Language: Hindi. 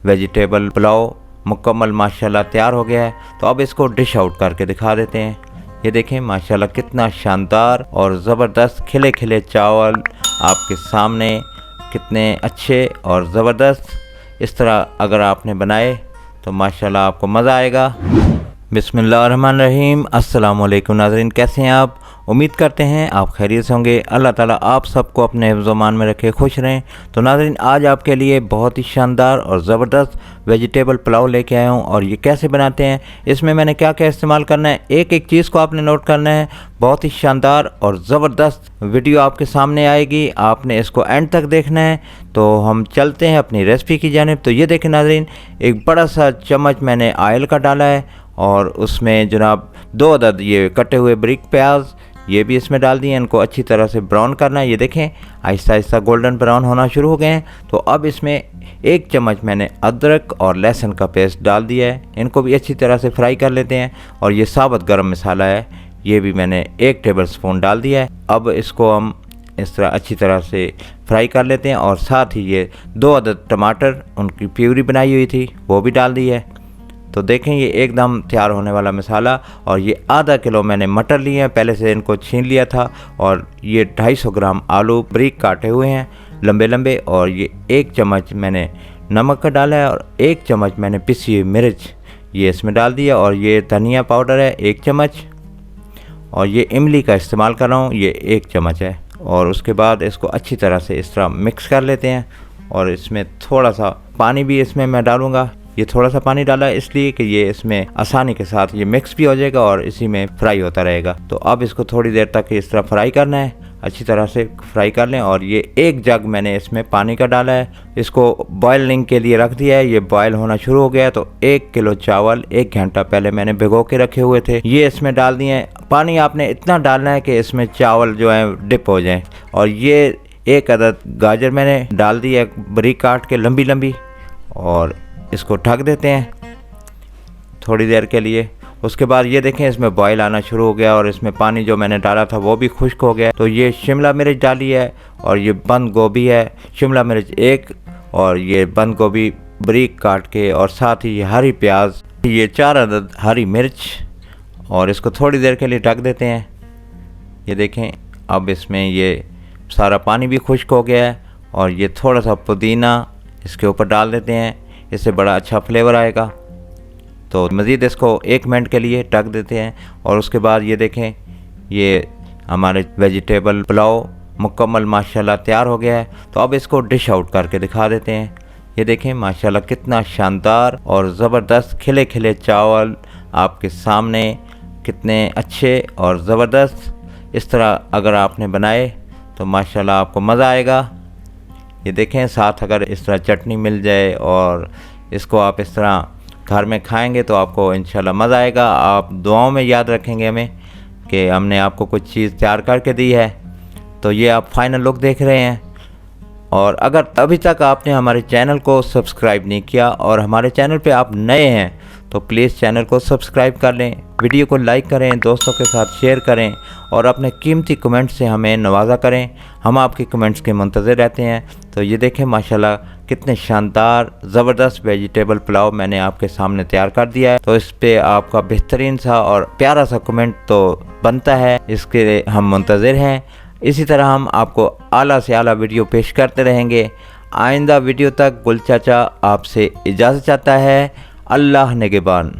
वेजिटेबल पुलाव मुकम्मल माशाल्लाह तैयार हो गया है। तो अब इसको डिश आउट करके दिखा देते हैं। ये देखें माशाल्लाह कितना शानदार और ज़बरदस्त खिले खिले चावल आपके सामने, कितने अच्छे और ज़बरदस्त। इस तरह अगर आपने बनाए तो माशाल्लाह आपको मज़ा आएगा। बिस्मिल्लाहिर्रहमानिर्रहीम। अस्सलाम वालेकुम नाज़रीन, कैसे हैं आप? उम्मीद करते हैं आप खैरियत से होंगे। अल्लाह ताला आप सबको अपने हिफ्ज़-ओ-मान में रखे, खुश रहें। तो नाज़रीन, आज आपके लिए बहुत ही शानदार और ज़बरदस्त वेजिटेबल पुलाव लेके आया हूँ। और ये कैसे बनाते हैं, इसमें मैंने क्या क्या इस्तेमाल करना है, एक एक चीज़ को आपने नोट करना है। बहुत ही शानदार और ज़बरदस्त वीडियो आपके सामने आएगी, आपने इसको एंड तक देखना है। तो हम चलते हैं अपनी रेसिपी की जानिब। तो ये देखें नाज़रीन, एक बड़ा सा चम्मच मैंने ऑयल का डाला है और उसमें जनाब 2 अदद ये कटे हुए बारीक प्याज ये भी इसमें डाल दिए। इनको अच्छी तरह से ब्राउन करना है। ये देखें आहिस्ता आहिस्ता गोल्डन ब्राउन होना शुरू हो गए हैं। तो अब इसमें 1 चम्मच मैंने अदरक और लहसुन का पेस्ट डाल दिया है। इनको भी अच्छी तरह से फ्राई कर लेते हैं। और ये साबुत गरम मसाला है, ये भी मैंने 1 टेबल स्पून डाल दिया है। अब इसको हम इस तरह अच्छी तरह से फ्राई कर लेते हैं। और साथ ही ये 2 अदद टमाटर, उनकी प्यूरी बनाई हुई थी, वो भी डाल दी है। तो देखें ये एकदम तैयार होने वाला मसाला। और ये आधा किलो मैंने मटर लिए हैं, पहले से इनको छीन लिया था। और ये 250 ग्राम आलू बारीक काटे हुए हैं लंबे लंबे। और ये 1 चम्मच मैंने नमक का डाला है और 1 चम्मच मैंने पिसी हुई मिर्च ये इसमें डाल दिया। और ये धनिया पाउडर है 1 चम्मच। और ये इमली का इस्तेमाल कर रहा हूँ, ये 1 चम्मच है। और उसके बाद इसको अच्छी तरह से इस तरह मिक्स कर लेते हैं। और इसमें थोड़ा सा पानी भी इसमें मैं डालूँगा। ये थोड़ा सा पानी डाला है इसलिए कि ये इसमें आसानी के साथ ये मिक्स भी हो जाएगा और इसी में फ्राई होता रहेगा। तो अब इसको थोड़ी देर तक इस तरह फ्राई करना है, अच्छी तरह से फ्राई कर लें। और ये 1 जग मैंने इसमें पानी का डाला है, इसको बॉयलिंग के लिए रख दिया है। ये बॉयल होना शुरू हो गया है। तो 1 किलो चावल 1 घंटा पहले मैंने भिगो के रखे हुए थे, ये इसमें डाल दिए हैं। पानी आपने इतना डालना है कि इसमें चावल जो है डिप हो जाएँ। और ये 1 अदद गाजर मैंने डाल दी है बारीक काट के लंबी लंबी। और इसको ढक देते हैं थोड़ी देर के लिए। उसके बाद ये देखें इसमें बॉयल आना शुरू हो गया और इसमें पानी जो मैंने डाला था वो भी खुश्क हो गया। तो ये शिमला मिर्च डाली है और ये बंद गोभी है, शिमला मिर्च 1 और ये बंद गोभी बारीक काट के, और साथ ही हरी प्याज ये 4 अदद हरी मिर्च। और इसको थोड़ी देर के लिए ढक देते हैं। ये देखें अब इसमें ये सारा पानी भी खुश्क हो गया है। और ये थोड़ा सा पुदीना इसके ऊपर डाल देते हैं, इससे बड़ा अच्छा फ्लेवर आएगा। तो मज़ीद इसको 1 मिनट के लिए ढक देते हैं। और उसके बाद ये देखें ये हमारे वेजिटेबल पुलाव मुकम्मल माशाल्लाह तैयार हो गया है। तो अब इसको डिश आउट करके दिखा देते हैं। ये देखें माशाल्लाह कितना शानदार और ज़बरदस्त खिले खिले चावल आपके सामने, कितने अच्छे और ज़बरदस्त। इस तरह अगर आपने बनाए तो माशाल्लाह आपको मज़ा आएगा। ये देखें साथ अगर इस तरह चटनी मिल जाए और इसको आप इस तरह घर में खाएंगे तो आपको इंशाल्लाह मज़ा आएगा। आप दुआओं में याद रखेंगे हमें कि हमने आपको कुछ चीज़ तैयार करके दी है। तो ये आप फाइनल लुक देख रहे हैं। और अगर अभी तक आपने हमारे चैनल को सब्सक्राइब नहीं किया और हमारे चैनल पे आप नए हैं तो प्लीज़ चैनल को सब्सक्राइब कर लें, वीडियो को लाइक करें, दोस्तों के साथ शेयर करें और अपने कीमती कमेंट से हमें नवाजा करें। हम आपके कमेंट्स के मुंतज़िर रहते हैं। तो ये देखें माशाल्लाह कितने शानदार ज़बरदस्त वेजिटेबल पुलाव मैंने आपके सामने तैयार कर दिया है। तो इस पर आपका बेहतरीन सा और प्यारा सा कमेंट तो बनता है, इसके लिए हम मुंतज़िर हैं। इसी तरह हम आपको आला से आला वीडियो पेश करते रहेंगे। आइंदा वीडियो तक गुल चाचा आपसे इजाज़त चाहता है। अल्लाह निगहबान।